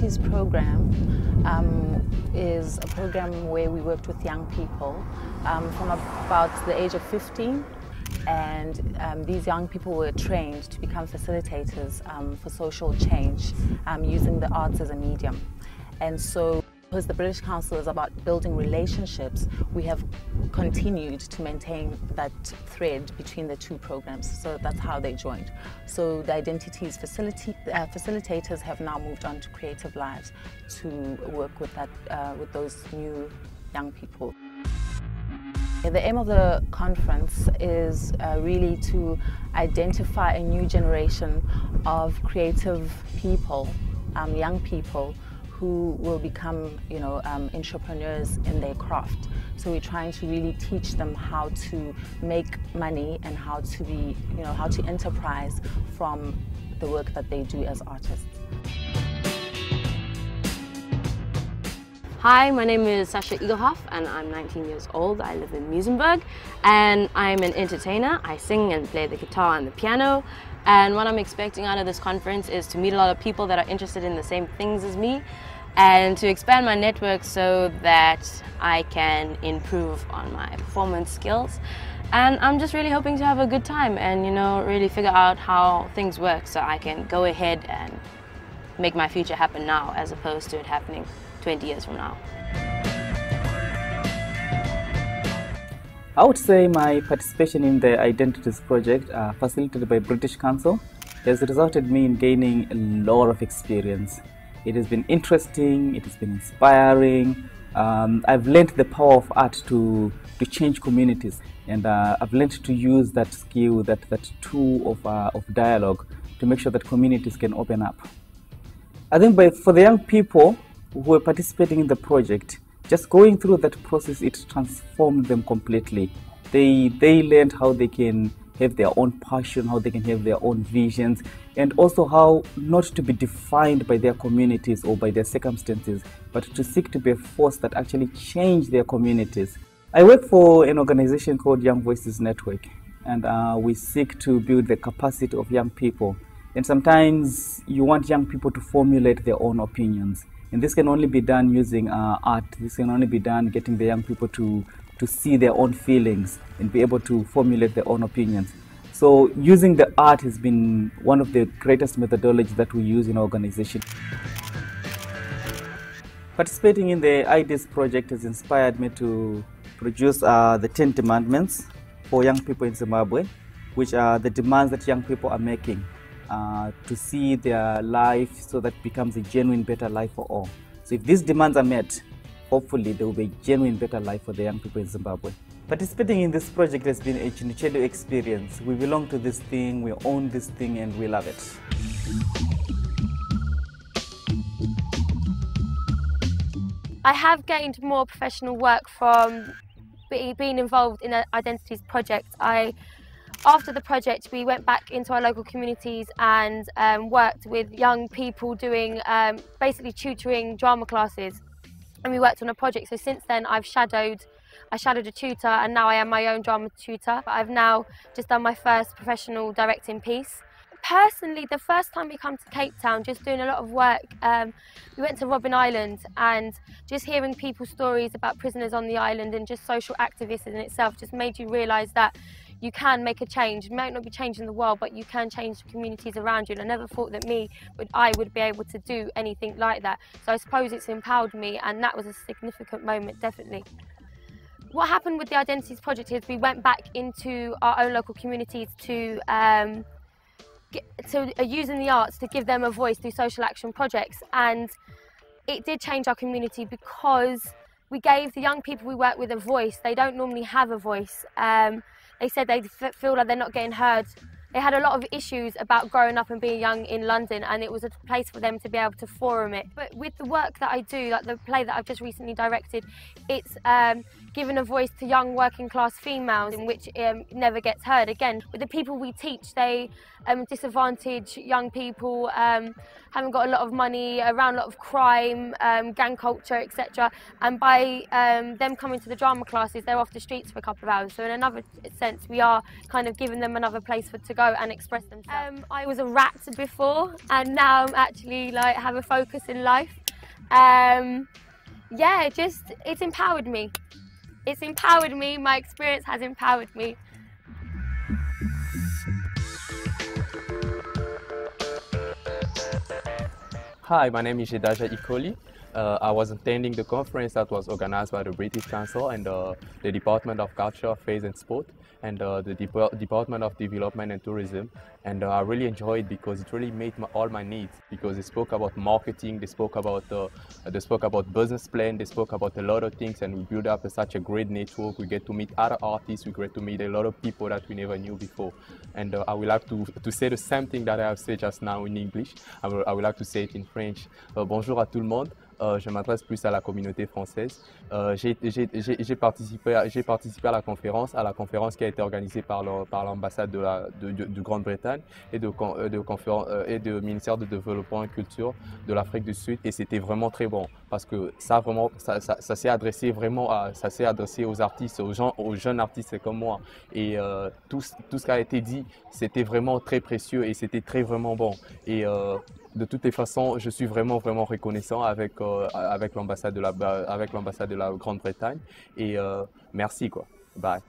Identities program is a program where we worked with young people from about the age of 15, and these young people were trained to become facilitators for social change using the arts as a medium. And so, because the British Council is about building relationships, we have continued to maintain that thread between the two programs. So that's how they joined. So the Identities facilitators have now moved on to Creative Lives to work with with those new young people. The aim of the conference is really to identify a new generation of creative people, young people, who will become, entrepreneurs in their craft. So we're trying to really teach them how to make money and how to how to enterprise from the work that they do as artists. Hi, my name is Sasha Egelhoff and I'm 19 years old. I live in Muizenberg and I'm an entertainer. I sing and play the guitar and the piano. And what I'm expecting out of this conference is to meet a lot of people that are interested in the same things as me and to expand my network so that I can improve on my performance skills. And I'm just really hoping to have a good time and, really figure out how things work so I can go ahead and make my future happen now as opposed to it happening 20 years from now. I would say my participation in the Identities project facilitated by British Council has resulted in me in gaining a lot of experience. It has been interesting, it has been inspiring. I've learned the power of art to change communities, and I've learned to use that skill, that tool of dialogue to make sure that communities can open up. I think for the young people who are participating in the project, just going through that process, it transformed them completely. They learned how they can have their own passion, how they can have their own visions, and also how not to be defined by their communities or by their circumstances, but to seek to be a force that actually change their communities. I work for an organization called Young Voices Network, and we seek to build the capacity of young people. And sometimes you want young people to formulate their own opinions. And this can only be done using art. This can only be done getting the young people to see their own feelings and be able to formulate their own opinions. So using the art has been one of the greatest methodologies that we use in our organization. Participating in the IDs project has inspired me to produce the 10 demandments for young people in Zimbabwe, which are the demands that young people are making to see their life so that it becomes a genuine better life for all. So if these demands are met, hopefully there will be a genuine better life for the young people in Zimbabwe. Participating in this project has been a Chinichelo experience. We belong to this thing, we own this thing, and we love it. I have gained more professional work from being involved in the Identities project. After the project, we went back into our local communities and worked with young people doing basically tutoring drama classes. And we worked on a project. So since then, I shadowed a tutor, and now I am my own drama tutor. I've now just done my first professional directing piece. Personally, the first time we come to Cape Town, just doing a lot of work, we went to Robben Island, and just hearing people's stories about prisoners on the island and just social activists in itself just made you realise that you can make a change. It might not be changing the world, but you can change the communities around you. And I never thought that I would be able to do anything like that. So I suppose it's empowered me, and that was a significant moment, definitely. What happened with the Identities project is we went back into our own local communities to using the arts to give them a voice through social action projects, and it did change our community because we gave the young people we work with a voice. They don't normally have a voice. They said they feel like they're not getting heard. They had a lot of issues about growing up and being young in London, and it was a place for them to be able to forum it. But with the work that I do, like the play that I've just recently directed, it's giving a voice to young working class females, in which never gets heard. Again, with the people we teach, they disadvantage young people, haven't got a lot of money, around a lot of crime, gang culture, etc. And by them coming to the drama classes, they're off the streets for a couple of hours. So in another sense, we are kind of giving them another place to go. go and express themselves. I was a rat before, and now I'm actually like have a focus in life. Yeah, it's empowered me. It's empowered me. My experience has empowered me. Hi, my name is Jedaja Ikoli. I was attending the conference that was organized by the British Council and the Department of Culture, Affairs and Sport and the Department of Development and Tourism. And I really enjoyed it because it really made all my needs, because they spoke about marketing, they spoke about business plan, they spoke about a lot of things, and we built up such a great network. We get to meet other artists, we get to meet a lot of people that we never knew before. And I would like to say the same thing that I have said just now in English. I would like to say it in French. Bonjour à tout le monde. Je m'adresse plus à la communauté française. J'ai participé à la conférence qui a été organisée par l'ambassade de Grande-Bretagne et du ministère de Développement et Culture de l'Afrique du Sud, et c'était vraiment très bon parce que ça s'est adressé aux artistes, aux jeunes artistes comme moi, et tout ce qui a été dit, c'était vraiment très précieux et c'était vraiment bon. Et de toutes les façons, je suis vraiment reconnaissant avec l'ambassade de la Grande-Bretagne, et merci quoi. Bye.